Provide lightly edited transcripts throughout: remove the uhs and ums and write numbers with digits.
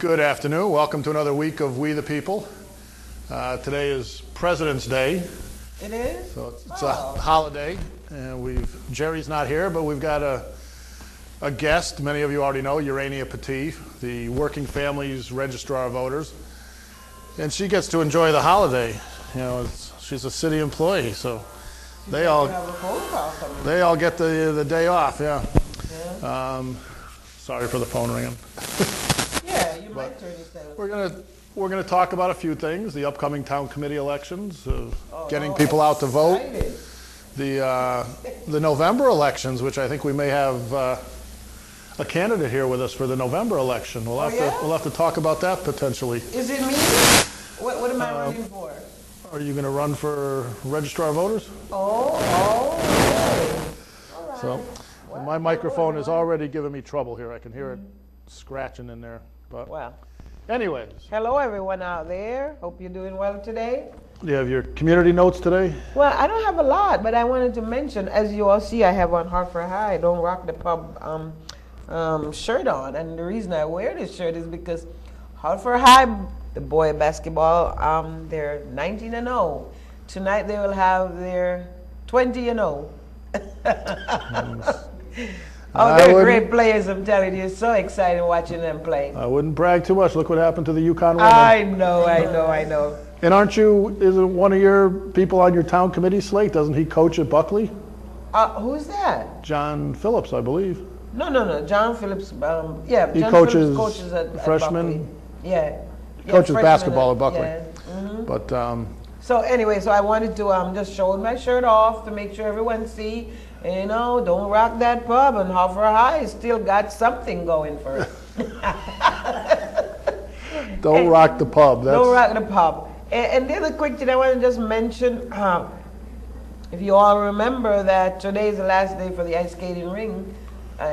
Good afternoon. Welcome to another week of We the People. Today is President's Day. It is? So it's a holiday. And Jerry's not here, but we've got a guest. Many of you already know, Urania Petit, the Working Families Registrar of Voters. And she gets to enjoy the holiday. You know, she's a city employee, so they all get the day off, yeah. Sorry for the phone ringing. Yeah, you might turn this down. We're gonna talk about a few things: the upcoming town committee elections, getting people out to vote, the November elections, which I think we may have a candidate here with us for the November election. We'll have to talk about that potentially. Is it me? What am I running for? Are you gonna run for registrar of voters? Okay. All right. So, my microphone is already giving me trouble here. I can hear it scratching in there. But Well, anyways, hello everyone out there. Hope you're doing well today. do you have your community notes today? Well, I don't have a lot, but I wanted to mention, as you all see, I have on Hartford High, Don't Rock the Pub shirt on. And the reason I wear this shirt is because Hartford High, the boy basketball, they're 19-0. Tonight they will have their 20-0. Oh, they're great players, I'm telling you. So excited watching them play. I wouldn't brag too much. Look what happened to the UConn women. I know. And isn't one of your people on your town committee slate, doesn't he coach at Buckley? Who's that? John Phillips, I believe. No. John Phillips, He John coaches Phillips coaches at freshman. Buckley. Yeah. He coaches basketball at Buckley. Yeah. Mm-hmm. But So anyway, so I wanted to just show my shirt off to make sure everyone see, you know, Don't Rock that Pub, and Hartford High still got something going for it. Don't rock the pub. Don't rock the pub. And the other quick thing I want to just mention, if you all remember that today is the last day for the ice skating ring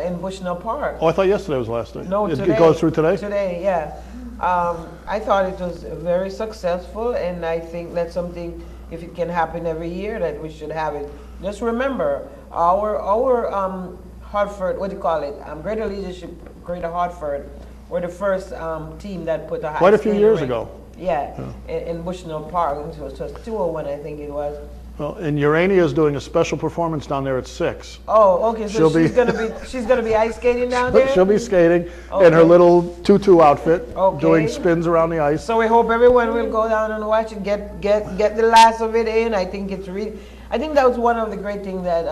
in Bushnell Park. Oh, I thought yesterday was the last day. No, today. It goes through today? Today, yeah. I thought it was very successful, and I think that's something, if it can happen every year, that we should have it. Just remember, our Hartford, what do you call it? Greater Leadership, Greater Hartford, were the first team that put a high quite a few years ring. ago. Yeah, in Bushnell Park. It was 201, I think it was. Well, and Urania is doing a special performance down there at 6. Oh, okay. So she's gonna be ice skating down there. She'll be skating in her little tutu outfit, Okay. doing spins around the ice. So we hope everyone will go down and watch it, get the last of it in. I think that was one of the great things that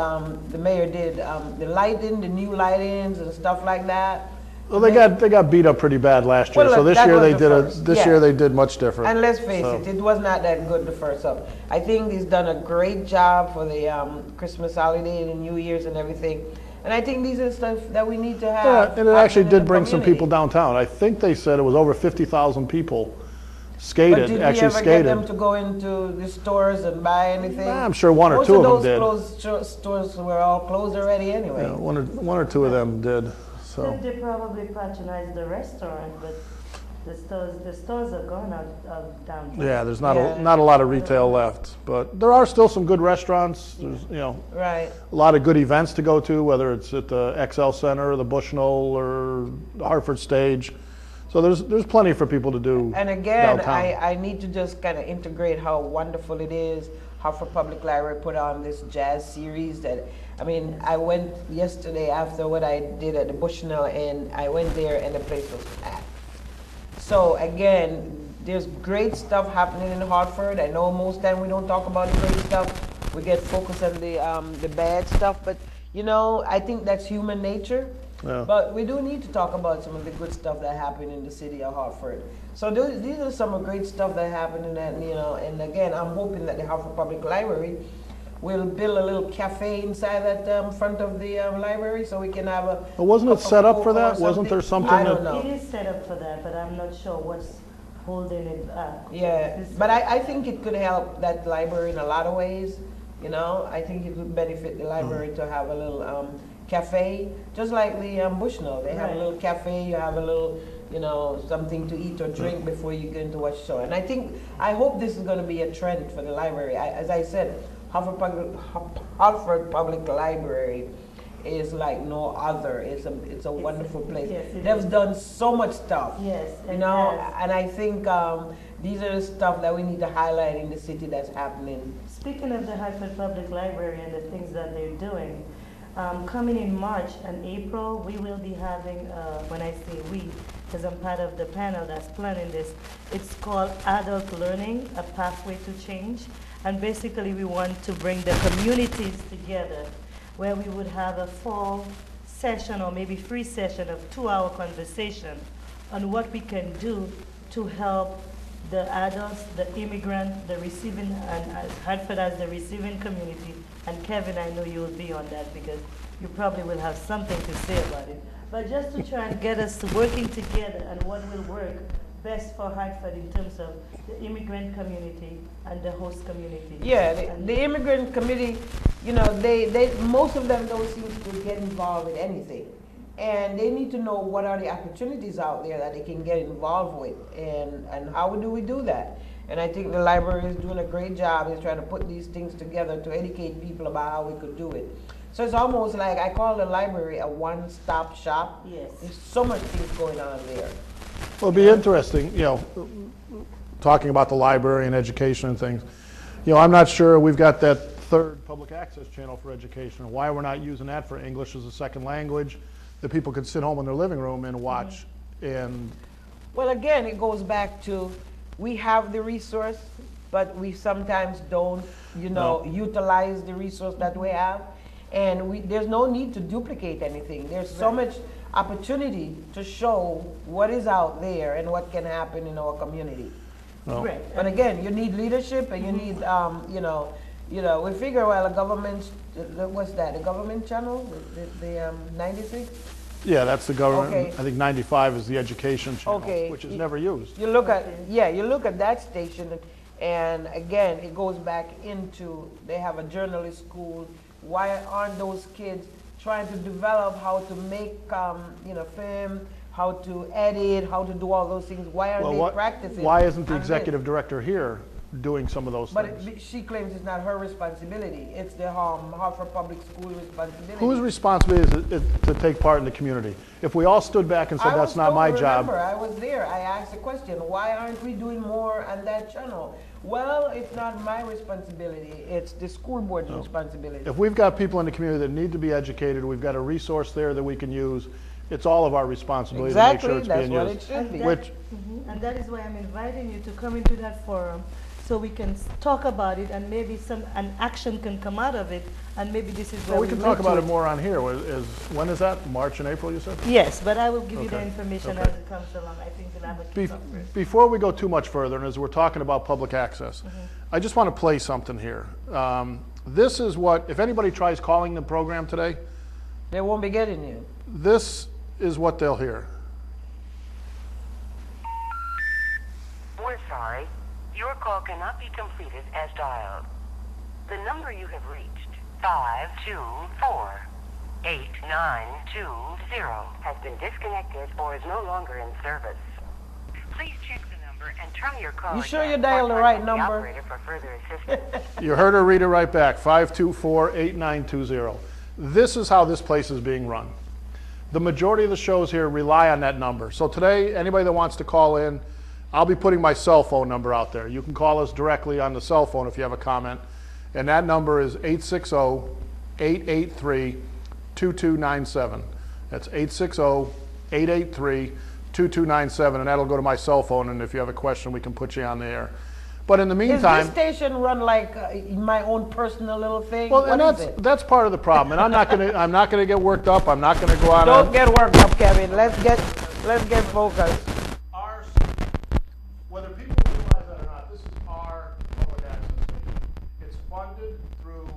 the mayor did. The lighting, the new lightings and stuff like that. Well, they got beat up pretty bad last year, Well, so this that year was they the did first. this Yeah. year they did much different. And let's face it was not that good the first up. I think he's done a great job for the Christmas holiday and New Year's and everything. And I think these are the stuff that we need to have. Yeah, and it actually did bring some community. people downtown. I think they said it was over 50,000 people skated. But did we ever get them to go into the stores and buy anything? I'm sure one or two of them did. Most of those stores were all closed already anyway. Yeah, one or two of them did. So They probably patronize the restaurant, but the stores are gone out downtown. yeah, there's not a lot of retail left, but there are still some good restaurants. There's Right. a lot of good events to go to, whether it's at the XL Center, or the Bushnell, or the Hartford Stage. So there's plenty for people to do. And again, downtown. I need to just kind of integrate how wonderful it is. Hartford Public Library put on this jazz series that, I mean, I went yesterday after what I did at the Bushnell, and I went there and the place was packed. So again, there's great stuff happening in Hartford. I know most time we don't talk about the great stuff. We get focused on the bad stuff, but you know, I think that's human nature. Yeah. But we do need to talk about some of the good stuff that happened in the city of Hartford. So these are some of the great stuff that happened in that, you know, and again, I'm hoping that the Hartford Public Library will build a little cafe inside that front of the library so we can have a... But wasn't it set up for that? Wasn't there something I don't know. It is set up for that, but I'm not sure what's holding it back. Yeah, but I think it could help that library in a lot of ways, you know. I think it would benefit the library to have a little cafe, just like the Bushnell. They have a little cafe, you have a little, you know, something to eat or drink before you go into watch show. And I hope this is going to be a trend for the library. As I said, Hartford Public Library is like no other. It's a wonderful place. yes, it They've is. done so much stuff. Yes, You it know, has. and I think these are the stuff that we need to highlight in the city that's happening. Speaking of the Hartford Public Library and the things that they're doing, coming in March and April, we will be having, when I say we, because I'm part of the panel that's planning this, it's called Adult Learning, A Pathway to Change. And basically we want to bring the communities together where we would have a fall session or maybe free session of 2-hour conversation on what we can do to help the adults, the immigrant, the receiving, and Hartford as the receiving community. And Kevin, I know you will be on that because you probably will have something to say about it. But just to try and get us working together and what will work best for Hartford in terms of the immigrant community and the host community. Yeah, And the immigrant committee, you know, they most of them don't seem to get involved with anything. And they need to know what are the opportunities out there that they can get involved with, and how do we do that? And I think the library is doing a great job. Is trying to put these things together to educate people about how we could do it. So it's almost like I call the library a one-stop shop. Yes. There's so much things going on there. Well, it'll be interesting, you know, talking about the library and education and things. You know, I'm not sure we've got that third public access channel for education, and why we're not using that for English as a second language, that people could sit home in their living room and watch. And Well, again, it goes back to we have the resource, but we sometimes don't, you know, utilize the resource that we have. And there's no need to duplicate anything. There's so much opportunity to show what is out there and what can happen in our community. well, Right. But again, you need leadership, and you need, you know, we figure, well, the government, what's that, the government channel, the 96? yeah, that's the government. Okay. I think 95 is the education channel, Okay. which is never used. You look at, yeah, you look at that station, and again, it goes back into, they have a journalist school. Why aren't those kids trying to develop how to make, you know, film, how to edit, how to do all those things? Why aren't Well, they practicing? why isn't the on this? executive director here doing some of those But things? she claims it's not her responsibility. It's the Hartford Public School responsibility. Whose responsibility is it to take part in the community? If we all stood back and said, that's not my job. Remember, I was there. I asked the question, why aren't we doing more on that channel? Well, it's not my responsibility. It's the school board's responsibility. If we've got people in the community that need to be educated, we've got a resource there that we can use, it's all of our responsibility to make sure Exactly, it's that's being what it used. should be. Which, And that is why I'm inviting you to come into that forum so we can talk about it and maybe an action can come out of it, and maybe this is where well, we can move talk to about it more on here. When is that? March and April, you said? Yes, but I will give you the Okay. information Okay. as it comes along. I think we'll have a Bef- kickoff first. Before we go too much further, and as we're talking about public access, I just want to play something here. This is what, if anybody tries calling the program today, They won't be getting you. this is what they'll hear. We're sorry. Your call cannot be completed as dialed. The number you have reached, 524-8920, has been disconnected or is no longer in service. Please check the number and try your call You sure again, you dialed or the right contact number? operator for further assistance. You heard her read it right back, 524-8920. This is how this place is being run. The majority of the shows here rely on that number. So today, anybody that wants to call in, I'll be putting my cell phone number out there. You can call us directly on the cell phone if you have a comment. And that number is 860-883-2297. That's 860-883-2297. And that'll go to my cell phone. And if you have a question, we can put you on the air. But in the Is meantime, this station run like my own personal little thing? well, What and is it? that's part of the problem. And I'm not gonna get worked up. I'm not gonna go out on. Don't get worked up, Kevin. Let's get focused. Our, whether people realize that or not, this is our public access station. It's funded through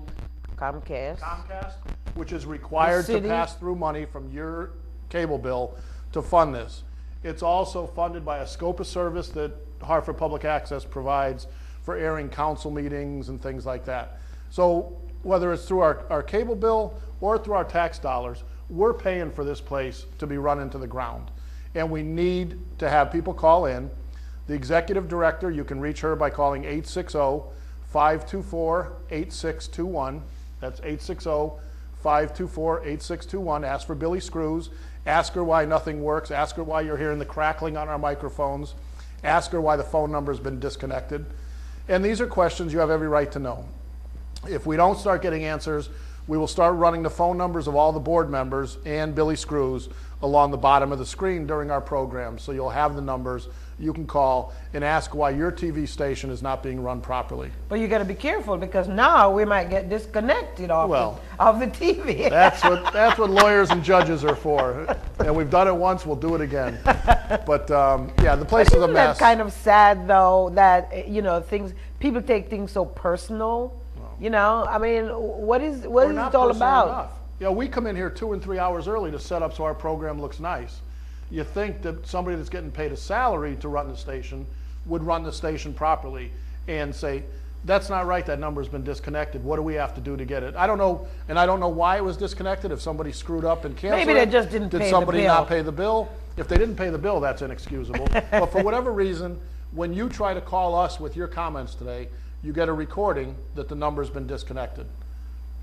Comcast. Comcast, which is required to city. pass through money from your cable bill to fund this. It's also funded by a scope of service that Hartford Public Access provides for airing council meetings and things like that. So whether it's through our cable bill or through our tax dollars, we're paying for this place to be run into the ground. And we need to have people call in. The executive director, you can reach her by calling 860-524-8621. That's 524-8621. Ask for Billy Screws. Ask her why nothing works. Ask her why you're hearing the crackling on our microphones. Ask her why the phone number's been disconnected. And these are questions you have every right to know. If we don't start getting answers, we will start running the phone numbers of all the board members and Billy Screws along the bottom of the screen during our program. So you'll have the numbers you can call and ask why your TV station is not being run properly. But you got to be careful because now we might get disconnected of the TV. That's what lawyers and judges are for. And we've done it once, we'll do it again. But yeah, the place is a mess. That's kind of sad though that people take things so personal. You know, I mean, what is it all about? Enough. You know, we come in here 2 and 3 hours early to set up so our program looks nice. You think that somebody that's getting paid a salary to run the station would run the station properly and say, that's not right, that number's been disconnected. What do we have to do to get it? I don't know, and I don't know why it was disconnected, if somebody screwed up and canceled it. Maybe they just didn't pay the bill. Did somebody not pay the bill? If they didn't pay the bill, that's inexcusable. But for whatever reason, when you try to call us with your comments today, you get a recording that the number's been disconnected.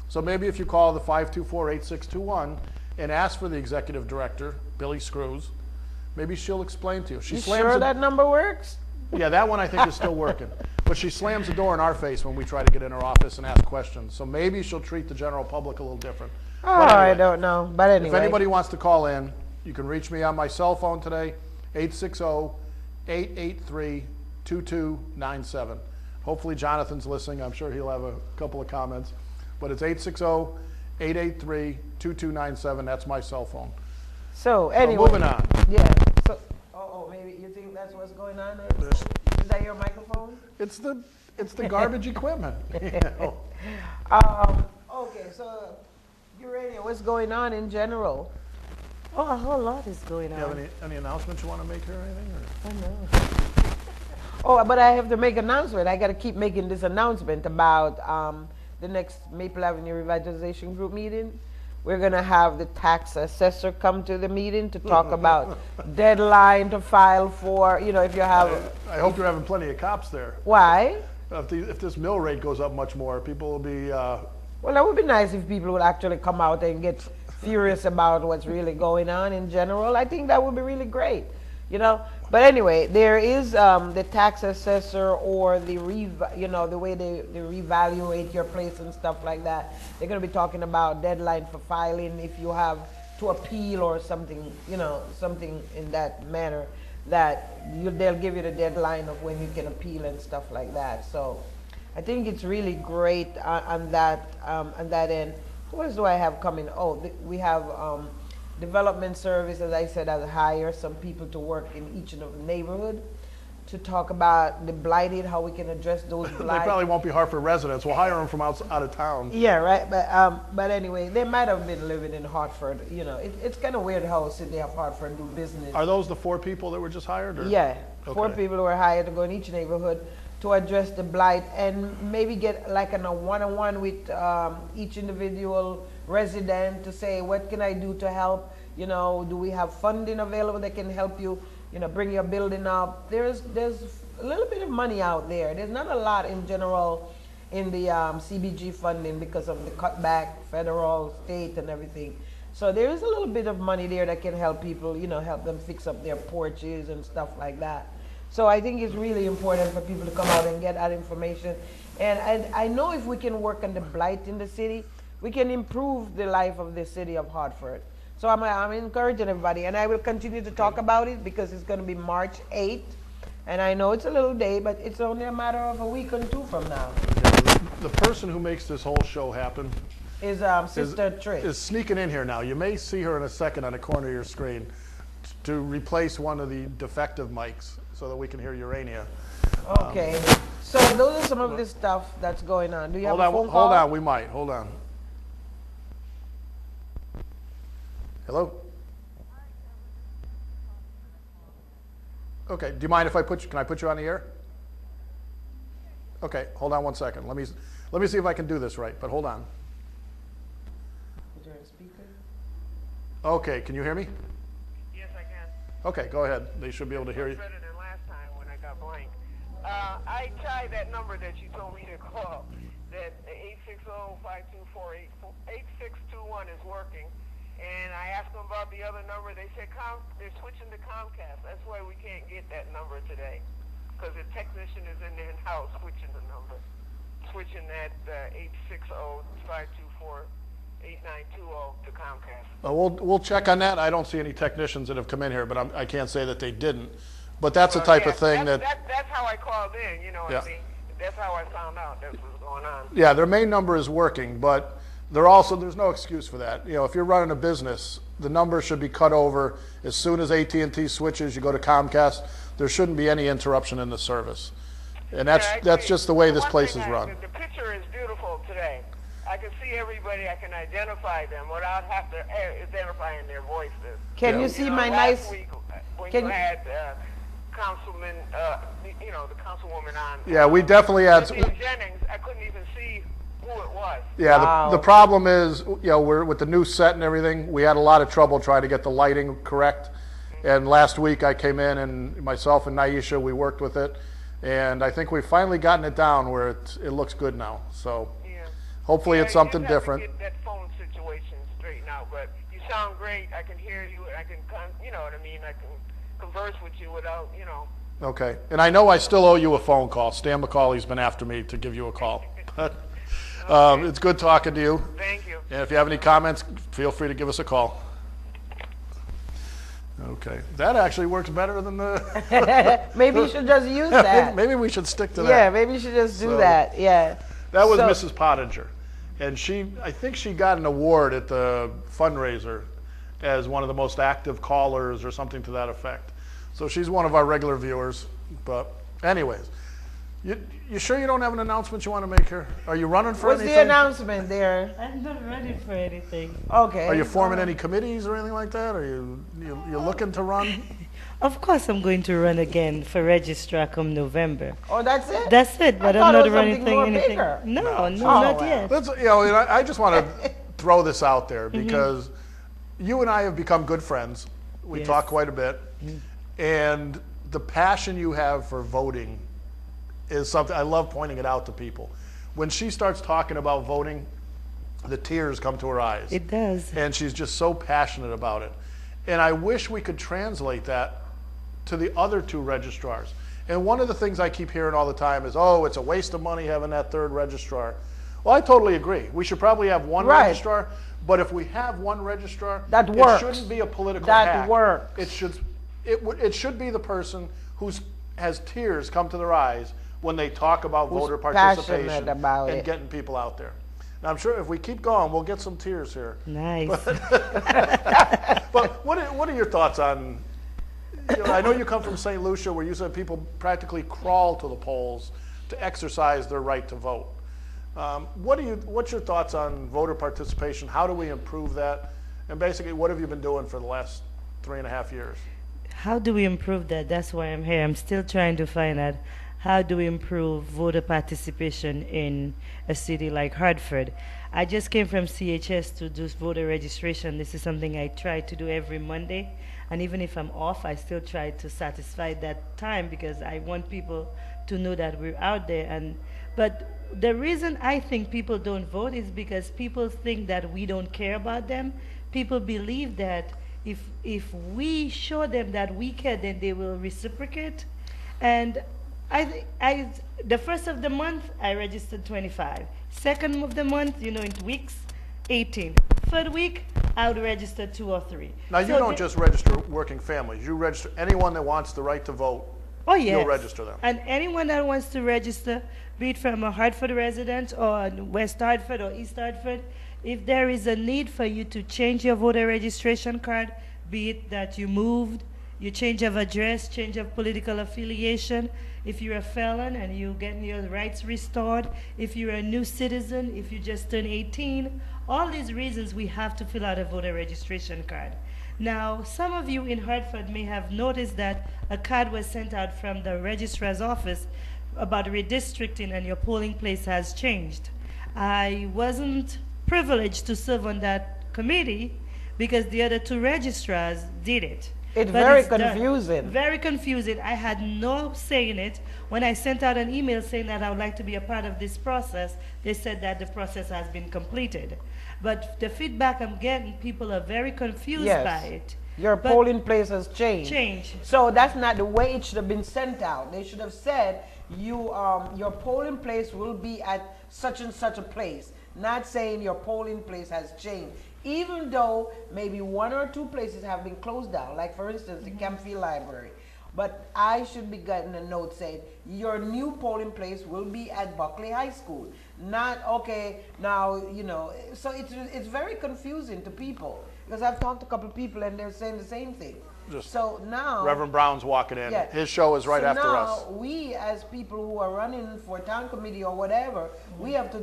So maybe if you call the 524-8621 and ask for the executive director, Billy Screws, maybe she'll explain to you. You sure that number works? Yeah, that one I think is still working. But she slams the door in our face when we try to get in her office and ask questions. So maybe she'll treat the general public a little different. Oh, anyway, I don't know. But anyway. If anybody wants to call in, you can reach me on my cell phone today, 860-883-2297. Hopefully Jonathan's listening. I'm sure he'll have a couple of comments. But it's 860-883-2297. That's my cell phone. So anyway. So moving on. Yeah. So, maybe you think that's what's going on there? Is that your microphone? It's the garbage equipment. You know. Okay, so Urania, what's going on in general? Oh, a whole lot is going on. Do you have any announcements you want to make here or anything? Or? I know. Oh, but I have to make an announcement. I got to keep making this announcement about the next Maple Avenue Revitalization Group meeting. We're going to have the tax assessor come to the meeting to talk about deadline to file for, if you have... I hope you're having plenty of cops there. Why? If this mill rate goes up much more, people will be... Well, that would be nice if people would actually come out and get furious about what's really going on in general. I think that would be really great, But anyway, there is the tax assessor or the way they reevaluate your place and stuff like that. They're going to be talking about deadline for filing if you have to appeal or something, something in that manner that they'll give you the deadline of when you can appeal and stuff like that. So I think it's really great on that end. What else do I have coming? Oh, we have Development Service, as I said, has hired some people to work in each and every neighborhood to talk about the blighted, how we can address those blighted. They probably won't be Hartford residents. We'll hire them from out of town. Yeah, right. But anyway, they might have been living in Hartford. It's kind of weird how City of Hartford do business. Are those the 4 people that were just hired? Or? Yeah, 4 Okay. people were hired to go in each neighborhood to address the blight and maybe get like a one-on-one with each individual resident to say, what can I do to help? Do we have funding available that can help you, bring your building up? There's a little bit of money out there. There's not a lot in general in the CBG funding because of the cutback, federal, state, and everything. So there is a little bit of money there that can help people, help them fix up their porches and stuff like that. So I think it's really important for people to come out and get that information. And I know if we can work on the blight in the city, we can improve the life of the city of Hartford. So I'm encouraging everybody, and I will continue to talk about it because it's going to be March 8th. And I know it's a little day, but it's only a matter of a week or 2 from now. Yeah, the person who makes this whole show happen Is Sister Trish. Is sneaking in here now. You may see her in a second on the corner of your screen to replace one of the defective mics so that we can hear Urania. Okay. So those are some of the stuff that's going on. Do you have a phone call? Hold on, we might. Hold on. Hello? Okay, do you mind if can I put you on the air? Okay, hold on one second. Let me see if I can do this right, but hold on. Is there a speaker? Okay, can you hear me? Yes, I can. Okay, go ahead. They should be able to hear you. Better than last time when I got blank. I tried that number that you told me to call, that 860-524-8621 is working. And I asked them about the other number. They said they're switching to Comcast. That's why we can't get that number today, because the technician is in their house switching the number, switching that 860-524-8920 to Comcast. We'll check on that. I don't see any technicians that have come in here, but I can't say that they didn't. But that's the type of thing that's how I called in, you know what Yeah. I mean? That's how I found out that's what's going on. Yeah, their main number is working, but there's no excuse for that. You know, if you're running a business, the number should be cut over as soon as AT&T switches. You go to Comcast. There shouldn't be any interruption in the service, and that's just the way this place is run. The picture is beautiful today. I can see everybody. I can identify them without having to identifying their voices. Can Yeah. you see You know, my last nice? week when Can you you- had Councilman, the councilwoman on. Yeah, we definitely had. Cynthia Jennings. I couldn't even see who it was. Yeah, Wow. the problem is, we're with the new set and everything. We had a lot of trouble trying to get the lighting correct. And last week I came in, and myself and Naisha, we worked with it, and I think we've finally gotten it down where it looks good now. So Yeah. hopefully Yeah, it's something you just have to different. Get that phone situation straightened out, but you sound great. I can hear you, and I can, you know what I mean. I can converse with you without, Okay, and I know I still owe you a phone call. Stan McCauley's been after me to give you a call. But it's good talking to you. Thank you. And if you have any comments, feel free to give us a call. Okay, that actually works better than the. Maybe you should just use that. Maybe we should stick to that. Yeah, maybe you should just do So- that. Yeah. That was So- Mrs. Pottinger, and I think she got an award at the fundraiser as one of the most active callers or something to that effect. So she's one of our regular viewers. But anyways, you sure you don't have an announcement you want to make here? Are you running for What's anything? the announcement there? I'm not ready for anything. Okay. Are you forming any committees or anything like that? Are you looking to run? Of course, I'm going to run again for registrar come November. Oh, that's it? That's it, but thought I'm it not was running something more anything. bigger. No, not well. yet. Let's, I just want to throw this out there because you and I have become good friends. We Yes. talk quite a bit. And the passion you have for voting is something, I love pointing it out to people. When she starts talking about voting, the tears come to her eyes. It does. And she's just so passionate about it. And I wish we could translate that to the other two registrars. And one of the things I keep hearing all the time is, oh, it's a waste of money having that third registrar. Well, I totally agree. We should probably have one Right. registrar, but if we have one registrar, That works. it shouldn't be a political That hack. works. It should be the person who has tears come to their eyes when they talk about Who's voter passionate participation about and it. getting people out there. Now, I'm sure if we keep going, we'll get some tears here. Nice. But what are your thoughts on? I know you come from St. Lucia, where you said people practically crawl to the polls to exercise their right to vote. What's your thoughts on voter participation? How do we improve that? And basically, what have you been doing for the last 3.5 years? How do we improve that? That's why I'm here. I'm still trying to find out how do we improve voter participation in a city like Hartford. I just came from CHS to do voter registration. This is something I try to do every Monday. And even if I'm off, I still try to satisfy that time because I want people to know that we're out there. But the reason I think people don't vote is because people think that we don't care about them. People believe that if we show them that we care, then they will reciprocate. And the first of the month, I registered 25. Second of the month, in weeks, 18. Third week, I would register 2 or 3. Now, you don't just register working families. You register anyone that wants the right to vote. Oh, yes. You'll register them. And anyone that wants to register, be it from a Hartford resident or West Hartford or East Hartford, if there is a need for you to change your voter registration card, be it that you moved, you change of address, change of political affiliation, if you're a felon and you get your rights restored, if you're a new citizen, if you just turned 18, all these reasons we have to fill out a voter registration card. Now, some of you in Hartford may have noticed that a card was sent out from the registrar's office about redistricting and your polling place has changed. I wasn't privileged to serve on that committee because the other 2 registrars did it. It's But very done. confusing. Very confusing. I had no say in it. When I sent out an email saying that I would like to be a part of this process, they said that the process has been completed. But the feedback I'm getting, people are very confused Yes. by it. Your But- polling place has changed. Change. So that's not the way it should have been sent out. They should have said, your polling place will be at such and such a place, not saying your polling place has changed. Even though maybe one or two places have been closed down, like for instance, the Campfield Library. But I should be getting a note saying, your new polling place will be at Buckley High School. Not, okay, now, you know, so it's very confusing to people. Because I've talked to a couple of people and they're saying the same thing. Just So now. Reverend Brown's walking in. Yeah. His show is right So after now, us. we as people who are running for town committee or whatever, we have to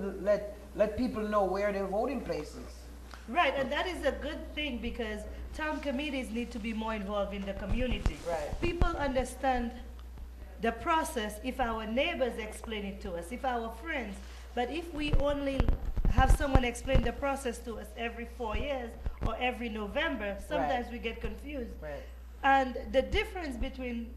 let people know where their voting places. Right, and that is a good thing because town committees need to be more involved in the community. Right. People understand the process if our neighbors explain it to us, if our friends. But if we only have someone explain the process to us every 4 years or every November, sometimes we get confused. Right. And the difference between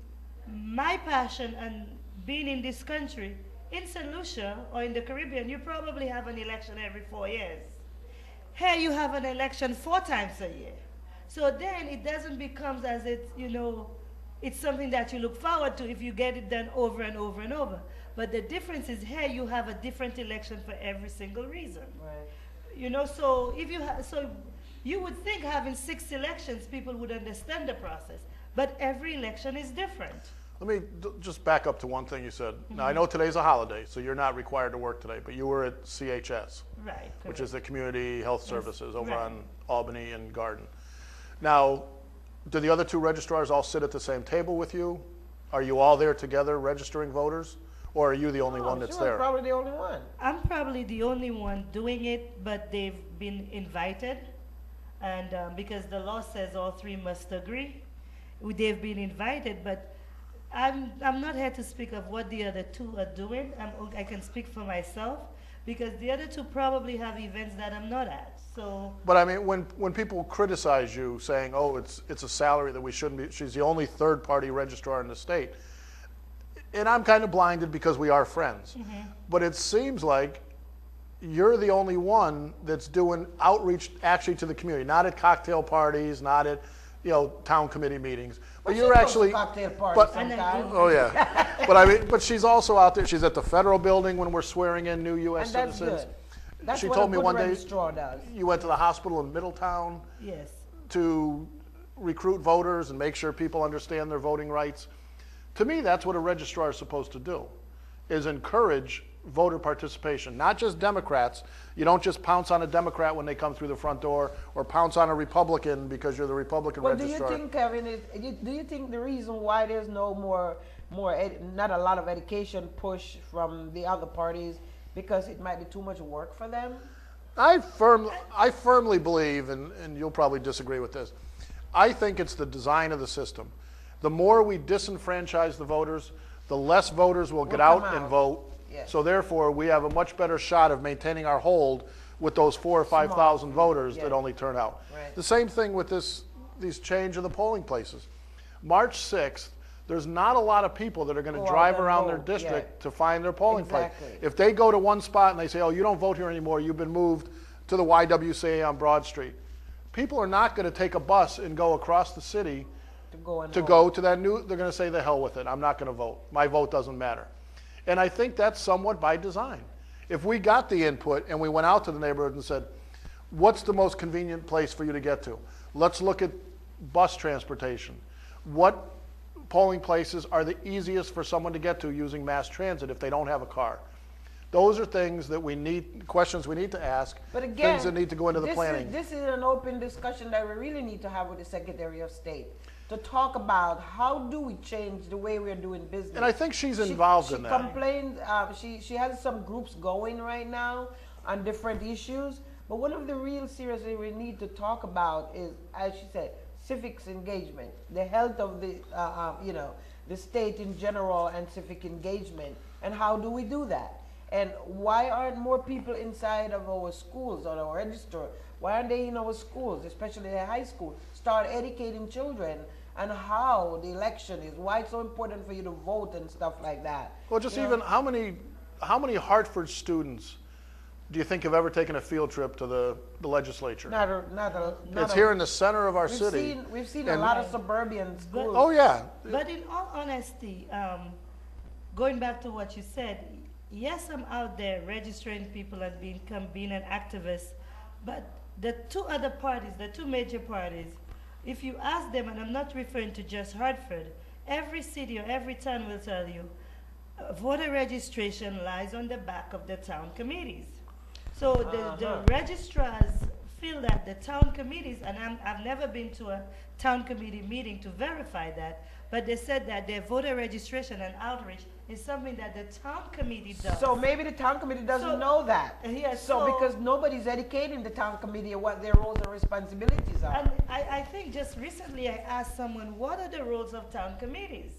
my passion and being in this country, in St. Lucia or in the Caribbean, you probably have an election every 4 years. Here you have an election 4 times a year. So then it doesn't become as it's, you know, it's something that you look forward to if you get it done over and over and over. But the difference is here you have a different election for every single reason. Right. You know, so if you so you would think having 6 elections, people would understand the process. But every election is different. Let me just back up to one thing you said. Now, I know today's a holiday, so you're not required to work today, but you were at CHS, Right. which is the Community Health Services over right. on Albany and Garden. Now, do the other 2 registrars all sit at the same table with you? Are you all there together registering voters? Or are you the only one that's She was there? probably the only one. I'm probably the only one doing it, but they've been invited. And because the law says all 3 must agree, they've been invited, but I'm not here to speak of what the other 2 are doing. I can speak for myself because the other 2 probably have events that I'm not at. So But I mean, when people criticize you saying, oh, it's a salary that we shouldn't be, she's the only third-party registrar in the state, and I'm kind of blinded because we are friends, but it seems like you're the only one that's doing outreach actually to the community, not at cocktail parties, not at, you know, town committee meetings, but Well, you're she goes to actually, cocktail parties but- sometimes. oh yeah, but I mean, but she's also out there, she's at the federal building when we're swearing in new U.S. And that's citizens. good. That's She what told a me good one day- registrar does. You went to the hospital in Middletown yes. to recruit voters and make sure people understand their voting rights. To me, that's what a registrar is supposed to do, is encourage voter participation, not just Democrats. You don't just pounce on a Democrat when they come through the front door or pounce on a Republican because you're the Republican Well, registrar. do you think, Kevin, do you think the reason why there's no not a lot of education push from the other parties because it might be too much work for them? I firmly believe, and you'll probably disagree with this, I think it's the design of the system. The more we disenfranchise the voters, the less voters will get come out and out. vote. Yes. So therefore, we have a much better shot of maintaining our hold with those 4,000 or 5,000 voters Yeah. that only turn out. Right. The same thing with these change of the polling places. March 6th, there's not a lot of people that are going Go to out drive and around their vote, district yeah. to find their polling Exactly. place. If they go to one spot and they say, oh, you don't vote here anymore, you've been moved to the YWCA on Broad Street, people are not going to take a bus and go across the city To go and to vote. go to that new, they're going to say the hell with it. I'm not going to vote. My vote doesn't matter. And I think that's somewhat by design. If we got the input and we went out to the neighborhood and said, what's the most convenient place for you to get to? Let's look at bus transportation. What polling places are the easiest for someone to get to using mass transit if they don't have a car? Those are things that we need, questions we need to ask, But again, things that need to go into the this planning. This is an open discussion that we really need to have with the Secretary of State to talk about how do we change the way we're doing business. And I think she's involved in that. She complained, she has some groups going right now on different issues, but one of the real serious things we need to talk about is, as she said, civics engagement, the health of the, the state in general and civic engagement, and how do we do that? And why aren't more people inside of our schools or our register? Why aren't they in our schools, especially the high school? Start educating children and how the election is, why it's so important for you to vote and stuff like that. Well, just You know? even how many Hartford students do you think have ever taken a field trip to the legislature? Not It's here in the center of our city. We've seen a And- lot of suburban schools. Oh yeah, But in all honesty, going back to what you said, yes, I'm out there registering people and being an activist, but the two other parties, the two major parties, if you ask them, and I'm not referring to just Hartford, every city or every town will tell you, voter registration lies on the back of the town committees. So the registrars feel that the town committees, and I've never been to a town committee meeting to verify that, but they said that their voter registration and outreach is something that the town committee does. So maybe the town committee doesn't So- know that. Yeah, So so- because nobody's educating the town committee of what their roles and responsibilities are. And I think just recently I asked someone, what are the roles of town committees?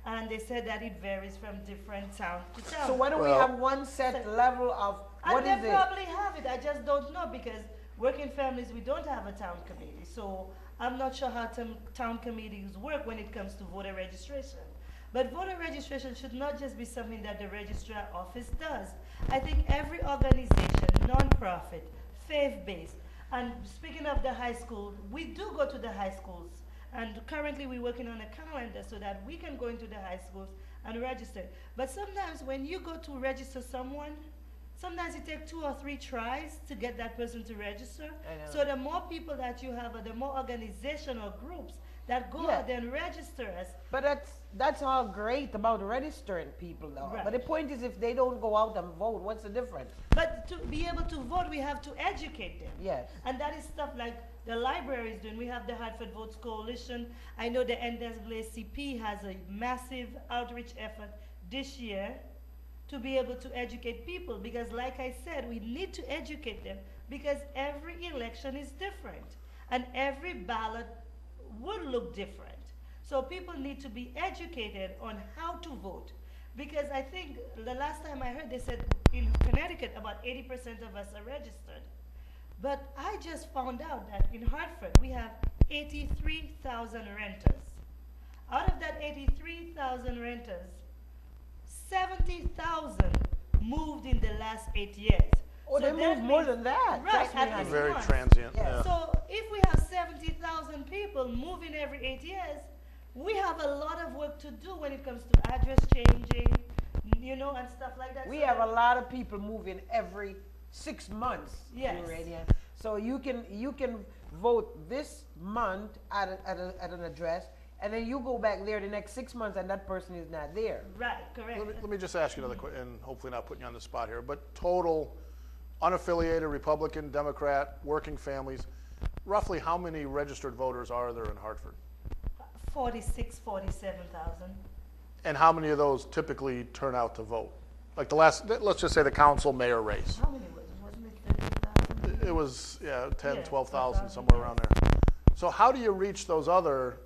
And they said that it varies from different town to town. So why don't we Well- have one set level of, what And is they it? probably have it, I just don't know, because working families, we don't have a town committee. So I'm not sure how town committees work when it comes to voter registration. But voter registration should not just be something that the registrar office does. I think every organization, nonprofit, faith-based, and speaking of the high school, we do go to the high schools. And currently we're working on a calendar so that we can go into the high schools and register. But sometimes when you go to register someone, sometimes it takes 2 or 3 tries to get that person to register. I know. So the more people that you have, or the more organizational groups that go Yeah. out there and register us. But that's all great about registering people though. Right. But the point is if they don't go out and vote, what's the difference? But to be able to vote, we have to educate them. Yes. And that is stuff like the library is doing. We have the Hartford Votes Coalition. I know the NAACP has a massive outreach effort this year to be able to educate people, because like I said, we need to educate them because every election is different and every ballot would look different. So people need to be educated on how to vote, because I think the last time I heard they said in Connecticut about 80% of us are registered. But I just found out that in Hartford we have 83,000 renters. Out of that 83,000 renters, 70,000 moved in the last 8 years. Oh, So they that move more means- than that. Right, Trust me, at honey. least very once. transient. Yeah. Yeah. So if we have 70,000 people moving every 8 years, we have a lot of work to do when it comes to address changing, you know, and stuff like that. We So have a that- lot of people moving every 6 months. Yes. Urania. So you can vote this month at an address, and then you go back there the next 6 months, and that person is not there. Right, correct. Let me just ask you another question, and hopefully not putting you on the spot here, but total unaffiliated Republican, Democrat, working families, roughly how many registered voters are there in Hartford? 47,000. And how many of those typically turn out to vote? Like let's just say the council mayor race. How many was it? Wasn't it 30,000? It was, 10, Yeah, 12,000, 12,000, somewhere around there. So how do you reach those other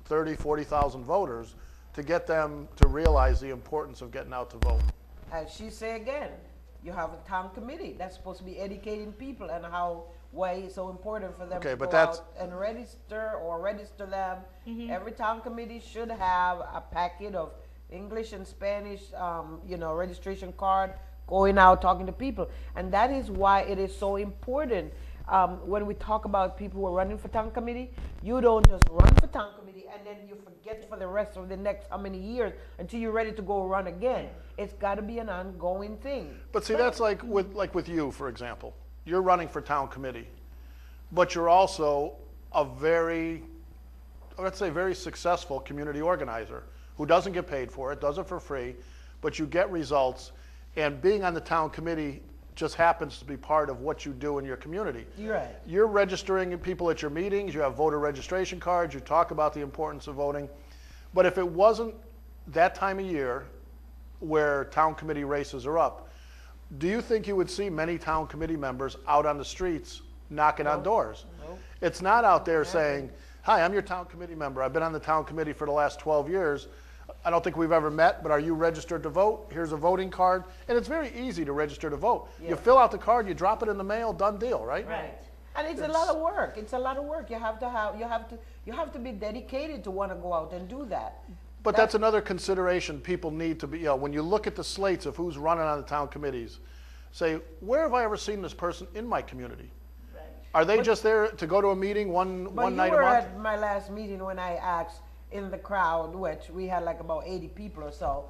30, 40,000 voters to get them to realize the importance of getting out to vote? As she say again, you have a town committee that's supposed to be educating people and why it's so important for them Okay, to but go that's- out and register them. Mm-hmm. Every town committee should have a packet of English and Spanish, registration card, going out talking to people, and that is why it is so important. When we talk about people who are running for town committee, you don't just run for town committee and then you forget for the rest of the next how many years until you're ready to go run again. It's got to be an ongoing thing. But see, that's like with you, for example. You're running for town committee, but you're also a very successful community organizer who doesn't get paid for it, does it for free, but you get results, and being on the town committee just happens to be part of what you do in your community. You're right. You're registering people at your meetings, you have voter registration cards, you talk about the importance of voting, but if it wasn't that time of year where town committee races are up, do you think you would see many town committee members out on the streets knocking on doors? Nope. It's not out there saying, hi, I'm your town committee member. I've been on the town committee for the last 12 years. I don't think we've ever met, but are you registered to vote? Here's a voting card. And it's very easy to register to vote. Yeah. You fill out the card, you drop it in the mail, done deal, right? Right. And it's a lot of work. It's a lot of work. You have to be dedicated to want to go out and do that. But that's another consideration people need to be, when you look at the slates of who's running on the town committees, say, where have I ever seen this person in my community? Right. Are they just there to go to a meeting one night you a were month? at my last meeting when I asked in the crowd, which we had like about 80 people or so,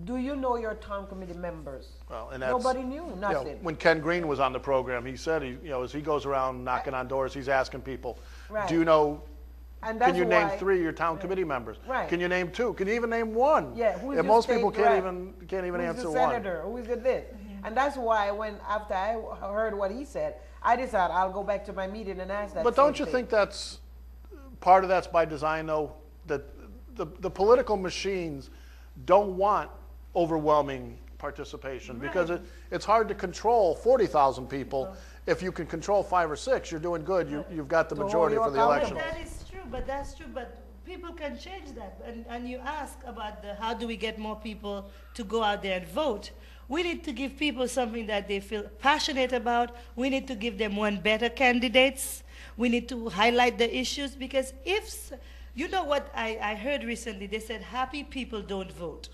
do you know your town committee members? Well, and that's, Nobody knew, nothing. When Ken Green was on the program, he said, as he goes around knocking on doors, he's asking people, Right. do you know, And can that's you name why- 3 of your town committee members? Right. Can you name 2? Can you even name 1? Yeah, who's And your most people state can't rep? even Who's answer the 1. senator? Who is the this? And that's why after I heard what he said, I decided I'll go back to my meeting and ask that. But don't you think that's, part of that's by design though, that the political machines don't want overwhelming participation because it's hard to control 40,000 people. If you can control 5 or 6, you're doing good. You've got the To hold majority you for the accountable. election. That is true, but that's true. But people can change that. And you ask about how do we get more people to go out there and vote. We need to give people something that they feel passionate about. We need to give them better candidates. We need to highlight the issues because you know what I heard recently, they said happy people don't vote.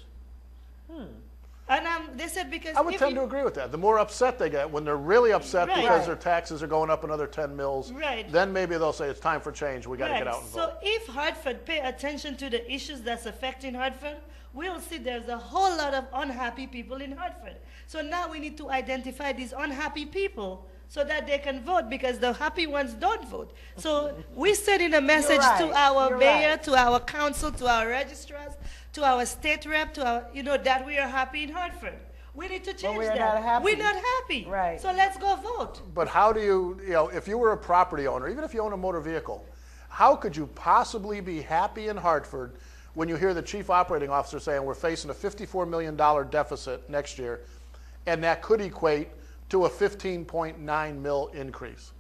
And they said because I would tend to agree with that. The more upset they get, when they're really upset Right. because Right. their taxes are going up another 10 mils, Right. then maybe they'll say it's time for change. We got to get out and vote. So if Hartford pay attention to the issues that's affecting Hartford, we'll see there's a whole lot of unhappy people in Hartford. So now we need to identify these unhappy people so that they can vote because the happy ones don't vote. So we're sending a message to right. our You're mayor, right. to our council, to our registrars, to our state rep, to our, that we are happy in Hartford. We need to change we're that. not happy. We're not happy. Right. So let's go vote. But how do you, if you were a property owner, even if you own a motor vehicle, how could you possibly be happy in Hartford when you hear the chief operating officer saying we're facing a $54 million deficit next year, and that could equate to a 15.9 mil increase?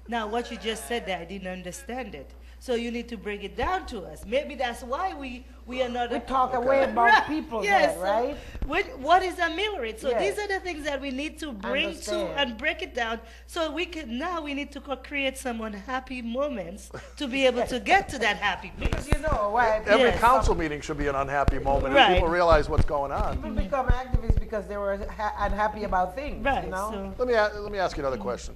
Now, what you just said there, I didn't understand it. So you need to break it down to us. Maybe that's why we are not. We talk away about people yes, then, right? So what is a mill rate? So Yes. these are the things that we need to bring Understand. to and break it down. So we need to create some unhappy moments to be able to get to that happy place. Because you know why Every Yes. council meeting should be an unhappy moment Right. if people realize what's going on. people become activists because they were unhappy about things. Right. You know? So Let me ask you another question.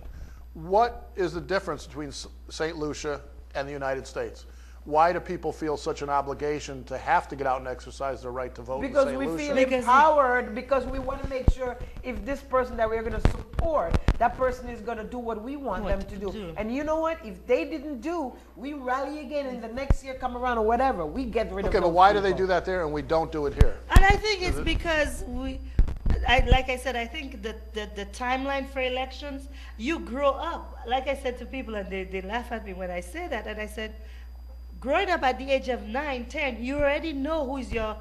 What is the difference between St. Lucia and the United States? Why do people feel such an obligation to have to get out and exercise their right to vote in Because St. we Lucia? feel Because empowered, because we want to make sure if this person that we're going to support, that person is going to do what we want them to do. And you know what? If they didn't do, we rally again and the next year come around or whatever, we get rid of Okay, but those why do they people. do that there and we don't do it here? And I think it's because like I said, I think that the timeline for elections, you grow up. Like I said to people, and they laugh at me when I say that, and I said, growing up at the age of 9, 10, you already know who's your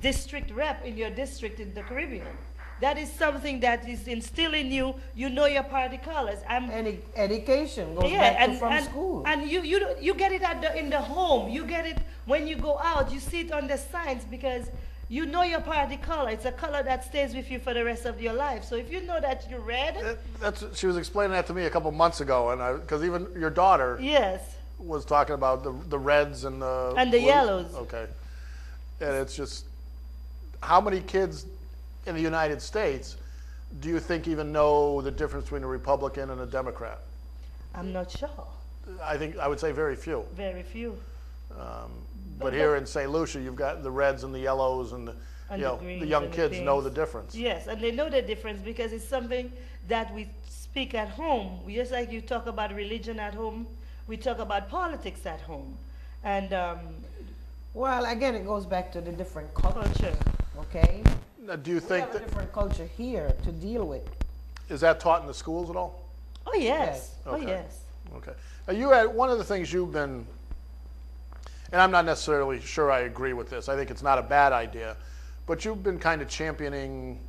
district rep in your district in the Caribbean. That is something that is instilled in you. You know your party colors. And education goes back to from school. And you get it in the home. You get it when you go out. You see it on the signs because you know your party color. It's a color that stays with you for the rest of your life. So if you know that you're red, She was explaining that to me a couple months ago, and because even your daughter yes. was talking about the reds and the And the blues. yellows. Okay, and it's just how many kids in the United States do you think even know the difference between a Republican and a Democrat? I'm not sure. I would say very few. Very few. But here in St. Lucia, you've got the reds and the yellows and And the greens young and the kids know pinks. the difference. Yes, and they know the difference because it's something that we speak at home. Just like you talk about religion at home, we talk about politics at home. And Well, again, it goes back to the different culture, culture. okay? Now, do you We think have a that different culture here to deal with. is that taught in the schools at all? Oh, yes. Oh, Okay. yes. Okay. Now you had one of the things you've been, and I'm not necessarily sure I agree with this. I think it's not a bad idea, but you've been kind of championing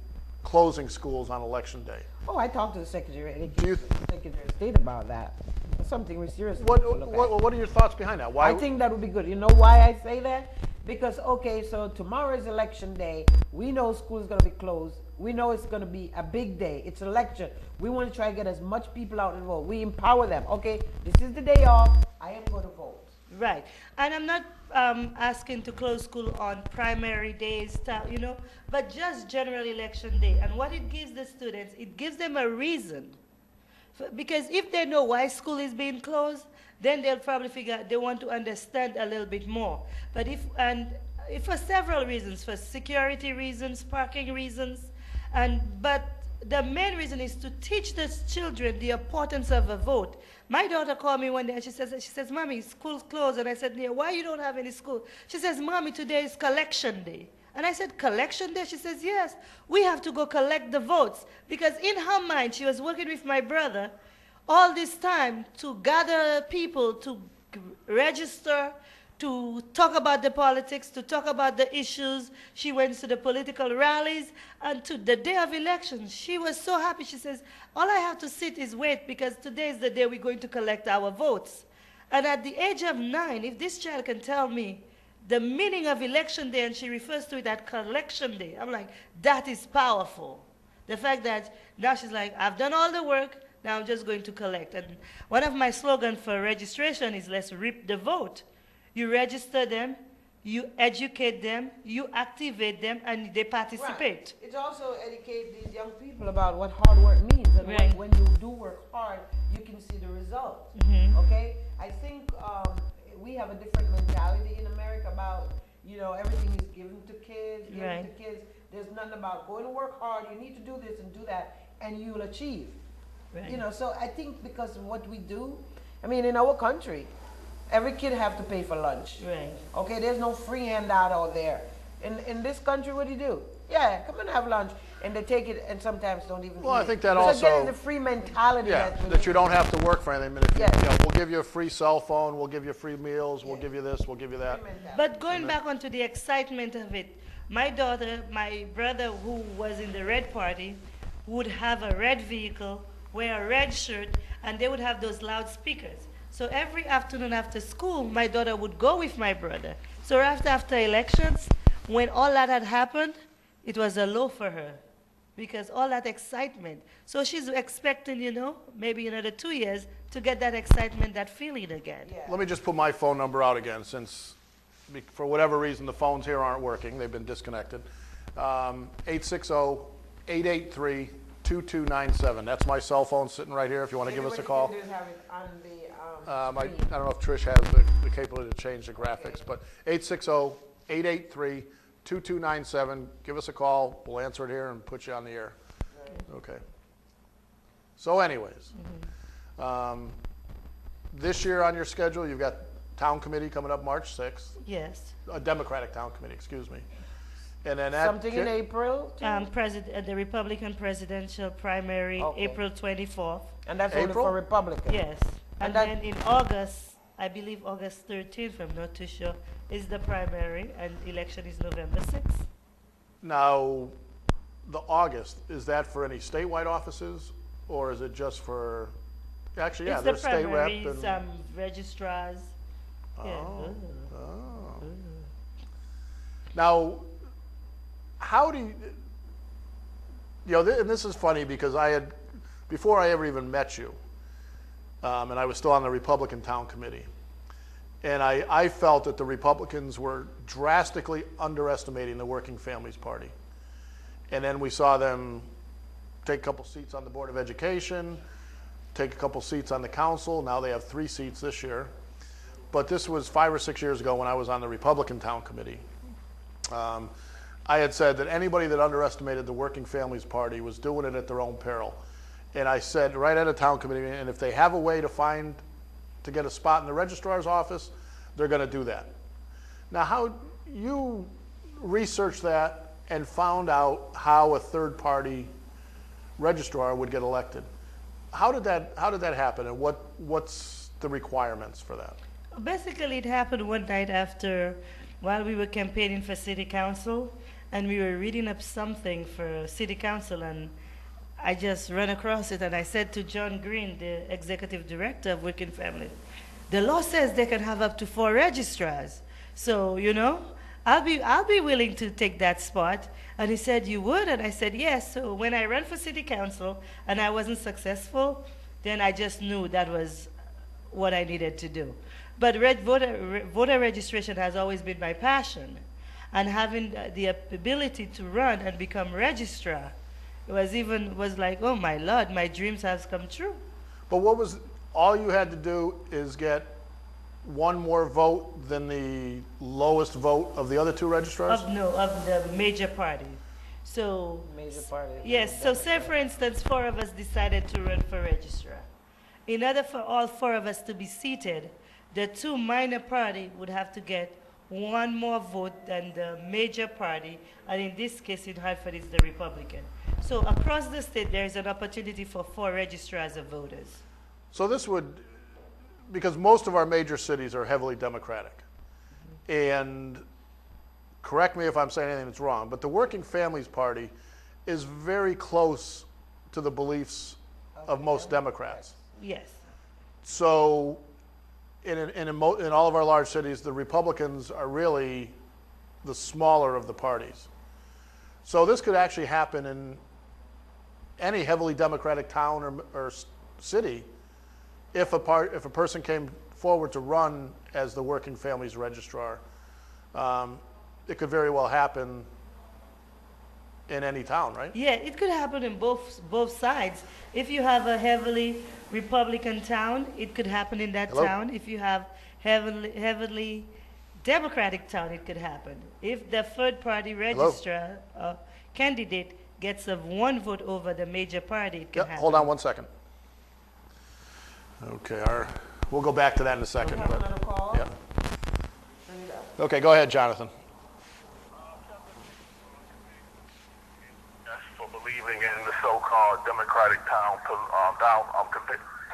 closing schools on election day. Oh, I talked to the Secretary Do you, Secretary of State about that. It's something we seriously what, need to look at. what are your thoughts behind that? Why? I think that would be good. You know why I say that? Because, okay, so tomorrow is election day. We know school is going to be closed. We know it's going to be a big day. It's election. We want to try to get as much people out to vote. We empower them. Okay, this is the day off. I am going to vote. Right. And I'm not asking to close school on primary days, you know, but just general election day. And what it gives the students, it gives them a reason. Because if they know why school is being closed, then they'll probably figure out they want to understand a little bit more. But if for several reasons, for security reasons, parking reasons, but the main reason is to teach the children the importance of a vote. My daughter called me one day and she says, Mommy, school's closed. And I said, yeah, why you don't have any school? She says, Mommy, today is collection day. And I said, collection day? She says, yes, we have to go collect the votes. Because in her mind, she was working with my brother all this time to gather people to register, to talk about the politics, to talk about the issues. She went to the political rallies, and to the day of elections, she was so happy. She says, all I have to sit is wait, because today is the day we're going to collect our votes. And at the age of 9, if this child can tell me the meaning of election day, and she refers to it as collection day, I'm like, that is powerful. The fact that now she's like, I've done all the work, now I'm just going to collect. And one of my slogans for registration is, let's reap the vote. You register them, you educate them, you activate them, and they participate. Right. It also educates these young people about what hard work means. And Right. when you do work hard, you can see the result. Okay? I think we have a different mentality in America about, you know, everything is given to kids, given to kids. There's nothing about going to work hard, you need to do this and do that, and you'll achieve. Right. You know, so I think because of what we do, I mean, in our country, every kid have to pay for lunch. Right. Okay, there's no free handout out there. In this country, what do? Yeah, come and have lunch. And they take it and sometimes don't even Well, eat I think it. that So also- getting the free mentality. Yeah, that's that you don't have to work for anything. But if Yes. you know, we'll give you a free cell phone, we'll give you free meals, we'll give you this, we'll give you that. free mentality. But going back onto the excitement of it, my daughter, my brother who was in the Red Party would have a red vehicle, wear a red shirt, and they would have those loudspeakers. So every afternoon after school, my daughter would go with my brother. So after elections, when all that had happened, it was a low for her because all that excitement. So she's expecting, you know, maybe another 2 years to get that excitement, that feeling again. Yeah. Let me just put my phone number out again, since for whatever reason the phones here aren't working. They've been disconnected. 860-883-2297. That's my cell phone sitting right here if you want to give us a call. Everybody can have it on the I screen. don't know if Trish has the capability to change the graphics, but 860-883-2297. Give us a call. We'll answer it here and put you on the air. Okay. So anyways, this year on your schedule, you've got town committee coming up March 6th, Yes. a Democratic town committee, excuse me. And then that Something in April, too? The Republican presidential primary, Okay. April 24th. And that's only April? for Republicans. Yes. And that- then in August, I believe August 13th, I'm not too sure, is the primary, and election is November 6th. Now, the August, is that for any statewide offices, or is it just for, actually, yeah, It's the there's state rep primaries, and, registrars. Yeah. oh. Now, how do you know, and this is funny because before I ever even met you, and I was still on the Republican town committee, and I felt that the Republicans were drastically underestimating the Working Families Party. And then we saw them take a couple seats on the Board of Education, take a couple seats on the council. Now they have 3 seats this year. But this was 5 or 6 years ago when I was on the Republican town committee. I had said that anybody that underestimated the Working Families Party was doing it at their own peril. And I said right at a town committee, and if they have a way to get a spot in the registrar's office, they're going to do that. Now, how you researched that and found out how a third-party registrar would get elected. How did that happen, and what's the requirements for that? Basically, it happened one night while we were campaigning for city council, and we were reading up something for city council, and I just ran across it, and I said to John Green, the executive director of Working Family, the law says they can have up to 4 registrars. So, you know, I'll be willing to take that spot. And he said, you would? And I said, yes. So when I ran for city council and I wasn't successful, then I just knew that was what I needed to do. But voter registration has always been my passion. And having the ability to run and become registrar was like, oh my Lord, my dreams have come true. But all you had to do is get one more vote than the lowest vote of the other two registrars? Of the major party. So, Major party. yes, so say for instance, 4 of us decided to run for registrar. In order for all 4 of us to be seated, the 2 minor party would have to get 1 more vote than the major party, and in this case in Hartford it's the Republican. So across the state there is an opportunity for 4 registrars of voters. So this would, because most of our major cities are heavily Democratic, and correct me if I'm saying anything that's wrong, but the Working Families Party is very close to the beliefs of most Democrats. Yes. So in all of our large cities, the Republicans are really the smaller of the parties. So this could actually happen in any heavily Democratic town or city if a person came forward to run as the Working Families Registrar. It could very well happen in any town, right? Yeah, it could happen in both sides. If you have a heavily Republican town, it could happen in that Hello? town. If you have heavily Democratic town, it could happen. If the third party registrar candidate gets 1 vote over the major party, it can happen. Hold on 1 second. Okay, we'll go back to that in a second. We have another call? Yeah. Okay, go ahead, Jonathan. For believing in the so-called Democratic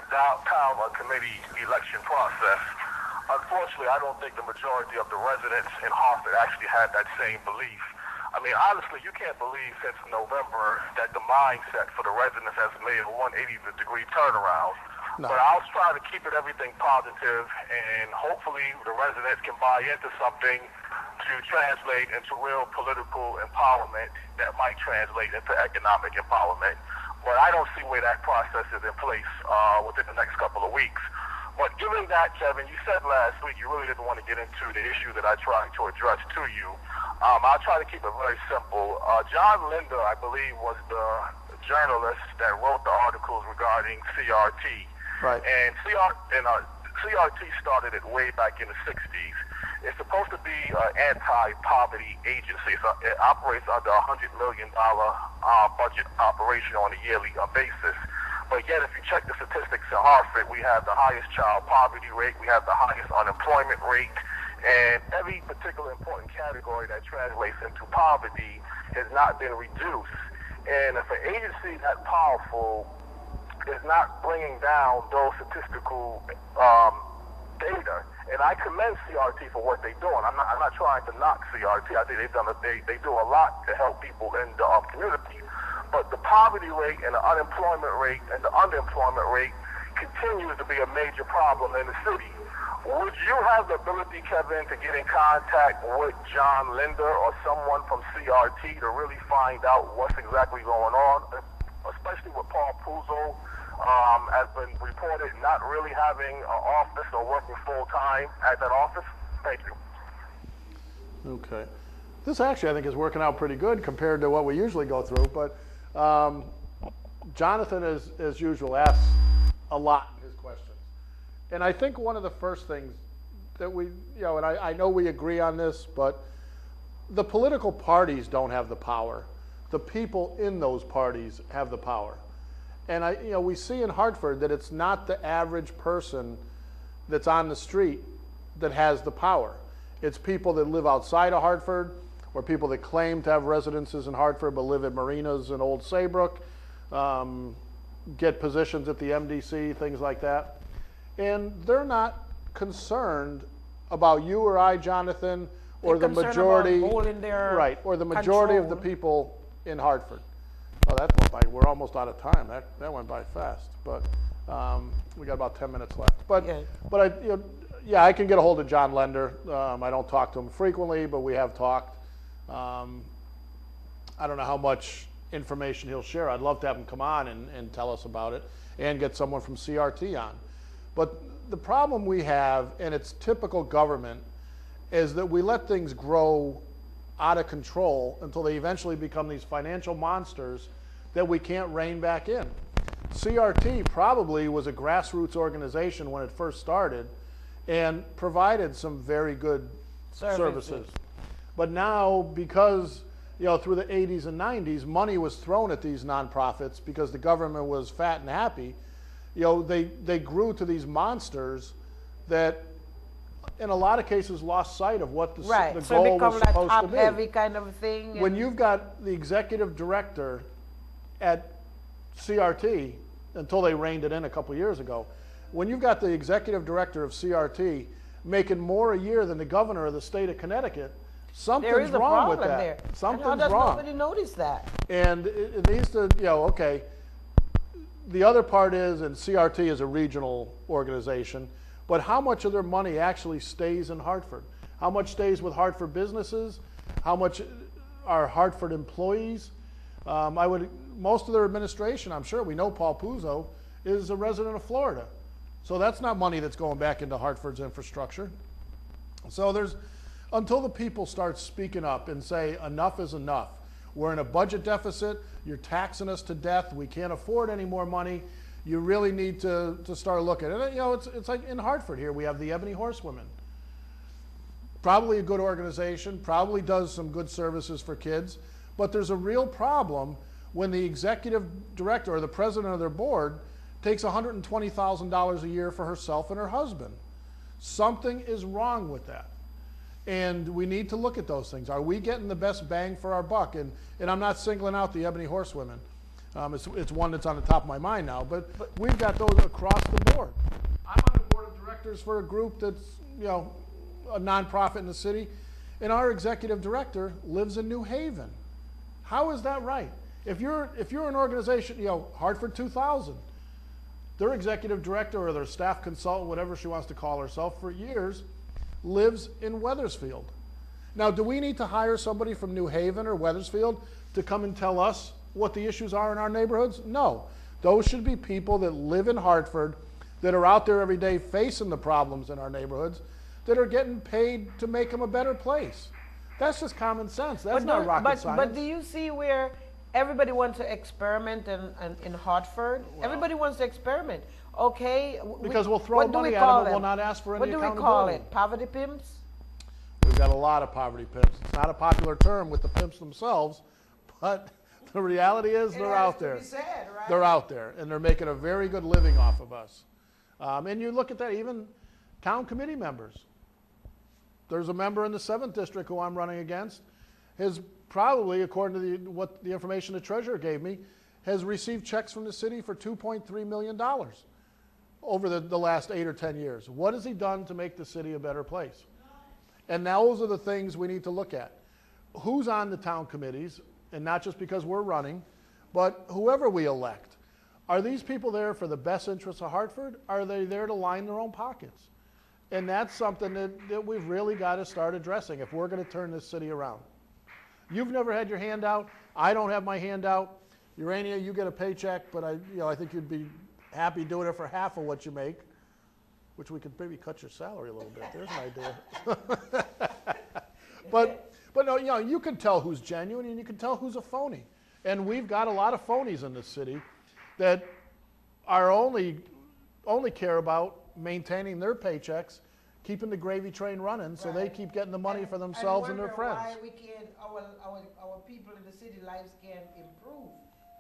downtown committee election process. Unfortunately, I don't think the majority of the residents in Hartford actually had that same belief. I mean, honestly, you can't believe since November that the mindset for the residents has made a 180-degree turnaround. No. But I'll try to keep everything positive, and hopefully the residents can buy into something to translate into real political empowerment that might translate into economic empowerment. But I don't see where that process is in place within the next couple of weeks. But given that, Kevin, you said last week you really didn't want to get into the issue that I tried to address to you. I'll try to keep it very simple. John Linder, I believe, was the journalist that wrote the articles regarding CRT. Right. And CRT started it way back in the 60s. It's supposed to be an anti-poverty agency. So it operates under a $100 million budget operation on a yearly basis. But yet, if you check the statistics in Hartford, we have the highest child poverty rate, we have the highest unemployment rate, and every particular important category that translates into poverty has not been reduced. And if an agency that powerful is not bringing down those statistical data, and I commend CRT for what they're doing. I'm not trying to knock CRT. I think they do a lot to help people in the community. But the poverty rate and the unemployment rate and the underemployment rate continues to be a major problem in the city. Would you have the ability, Kevin, to get in contact with John Linder or someone from CRT to really find out what's exactly going on, especially with Paul Puzo has been reported not really having an office or working full-time at that office? Thank you. Okay. This actually, I think, is working out pretty good compared to what we usually go through, but Jonathan, as usual, asks a lot in his questions. And I think one of the first things that and I know we agree on this, but the political parties don't have the power. The people in those parties have the power. And we see in Hartford that it's not the average person that's on the street that has the power. It's people that live outside of Hartford, or people that claim to have residences in Hartford but live at marinas in Old Saybrook, get positions at the MDC, things like that. And they're not concerned about you or I, Jonathan, or the majority, right, or the majority of the people in Hartford. Oh, that went by. We're almost out of time. That went by fast, but we got about 10 minutes left. But Yeah, I can get a hold of John Lender. I don't talk to him frequently, but we have talked. I don't know how much information he'll share. I'd love to have him come on and tell us about it and get someone from CRT on. But the problem we have, and it's typical government, is that we let things grow out of control until they eventually become these financial monsters that we can't rein back in. CRT probably was a grassroots organization when it first started and provided some very good services. But now, because through the 80s and 90s, money was thrown at these nonprofits because the government was fat and happy, they grew to these monsters that in a lot of cases lost sight of what the So goal it become was like supposed to be. top-heavy kind of thing. When you've got the executive director at CRT, until they reined it in a couple years ago, when you've got the executive director of CRT making more a year than the governor of the state of Connecticut, something's wrong with that. There. Something's How does wrong. nobody notice that? And it needs to, okay. The other part is, and CRT is a regional organization, but how much of their money actually stays in Hartford? How much stays with Hartford businesses? How much are Hartford employees? Most of their administration, I'm sure, we know Paul Puzo is a resident of Florida. So that's not money that's going back into Hartford's infrastructure. So until the people start speaking up and say enough is enough, we're in a budget deficit, you're taxing us to death, we can't afford any more money, you really need to start looking. And it's like in Hartford here, we have the Ebony Horsewomen. Probably a good organization, probably does some good services for kids, but there's a real problem when the executive director or the president of their board takes $120,000 a year for herself and her husband. Something is wrong with that. And we need to look at those things. Are we getting the best bang for our buck? And I'm not singling out the Ebony Horsewomen. It's one that's on the top of my mind now, but we've got those across the board. I'm on the board of directors for a group that's, a nonprofit in the city, and our executive director lives in New Haven. How is that right? If you're an organization, Hartford 2000, their executive director or their staff consultant, whatever she wants to call herself, for years, lives in Wethersfield. Now, do we need to hire somebody from New Haven or Wethersfield to come and tell us what the issues are in our neighborhoods? No. Those should be people that live in Hartford, that are out there every day facing the problems in our neighborhoods, that are getting paid to make them a better place. That's just common sense. That's not rocket science. But do you see where everybody wants to experiment in Hartford? Well, everybody wants to experiment. Okay. Because we'll throw money at them and we'll not ask for any accountability. What do we call it? Poverty pimps? We've got a lot of poverty pimps. It's not a popular term with the pimps themselves, but the reality is they're out there. Said, right? They're out there, and they're making a very good living off of us. And you look at that, even town committee members. There's a member in the 7th District who I'm running against, has probably, according to what the information the treasurer gave me, has received checks from the city for $2.3 million over the last 8 or 10 years. What has he done to make the city a better place? And those are the things we need to look at. Who's on the town committees, and not just because we're running, but whoever we elect. Are these people there for the best interests of Hartford? Are they there to line their own pockets? And that's something that we've really got to start addressing if we're going to turn this city around. You've never had your hand out. I don't have my hand out. Urania, you get a paycheck, but I think you'd be happy doing it for half of what you make, which we could maybe cut your salary a little bit. There's an idea. But no, you can tell who's genuine and you can tell who's a phony. And we've got a lot of phonies in this city that are only care about maintaining their paychecks, keeping the gravy train running, so they keep getting the money for themselves and their friends. Why we can't, our people in the city lives can't improve,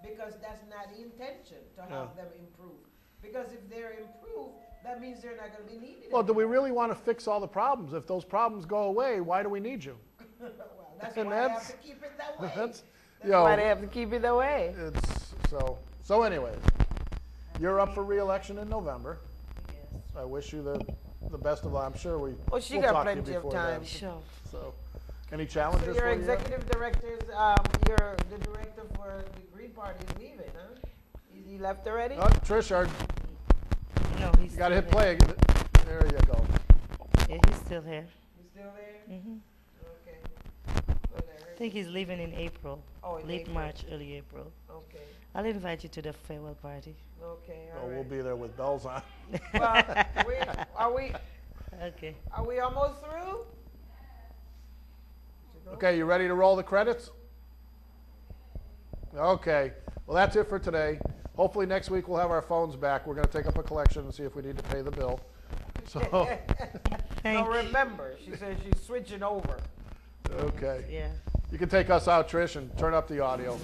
because that's not the intention to have them improve. Because if they're improved, that means they're not going to be needed. Well, do we really want to fix all the problems? If those problems go away, why do we need you? Well, that's why they have to keep it that way. That's why they have to keep it that way. So anyways, you're up for re-election in November. Yes. I wish you the best of luck. I'm sure we'll she talk got to you plenty of before time. then. Sure. So, any challenges So your for you? executive directors, you're the director for the Green Party is leaving, huh? He left already? Trish, No, he's you got to hit still there. play. There you go. Yeah, he's still here. You still there? Hmm Okay. Well, I think he's leaving in April. Oh, in Late April. March, early April. Okay. I'll invite you to the farewell party. Okay. Oh, All we'll right. be there with bells on. Well, Okay. are we almost through? Okay, you ready to roll the credits? Okay, well, that's it for today. Hopefully next week we'll have our phones back. We're going to take up a collection and see if we need to pay the bill. So, Thank No, you. remember, she says she's switching over. okay. Yeah. You can take us out, Trish, and turn up the audio.